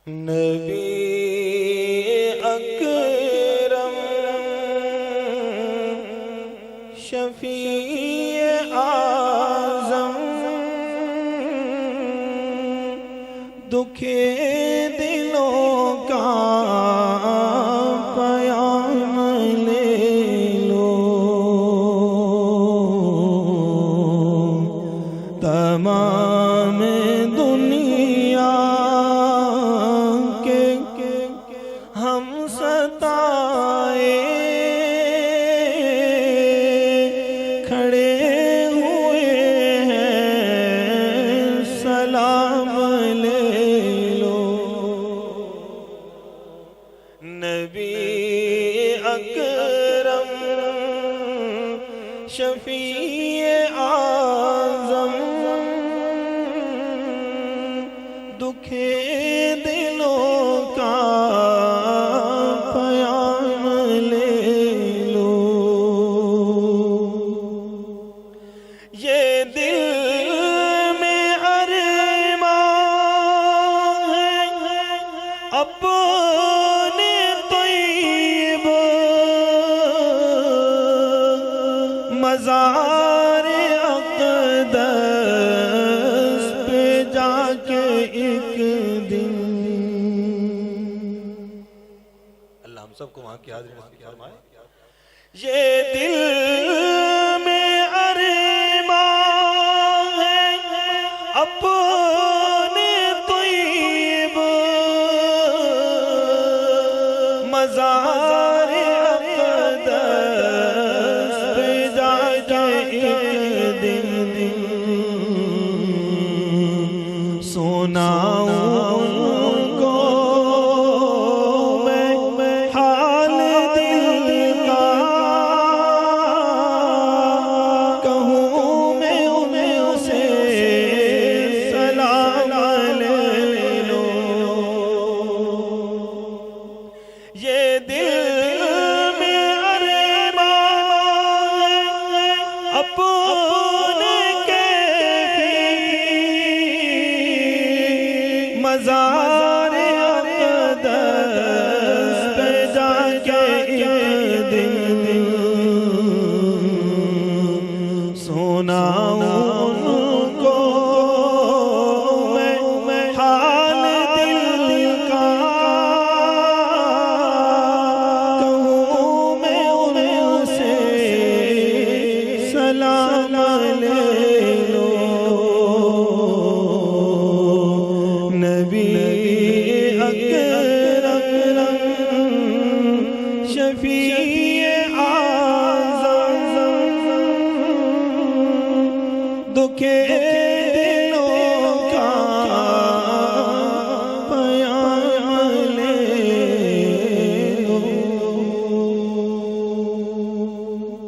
नबी अकरम शफीए आज़म दुखे दिलों का पयाम ले लो। तमाम दुनिया के हम सताए खड़े हुए हैं, सलाम ले लो। नबी अकरम शफीए आज़म दुखे दिलों का पयाम ले लो। ये दिल में अरमान है अपने तैयब मज़ार अक़दस पे जाके एक दिन। अल्लाह हम सबको वहाँ की हाज़िरी नसीब फरमाए। ये दिल में अरमान है अपने तैयब मज़ार अक़दस पे जाके एक दिन सुनाऊं उनको मैं हाल दिल का, कहूँ मैं उनसे सलाम ले लो। ये दिल में अरमान अपने मज़ार अक़दस पे जाके एक दिन सुनाऊं उनको मैं हाल दिल का, कहूँ मैं उनसे सलाम ले लो। नबी अकरम शफीए आज़म दुखे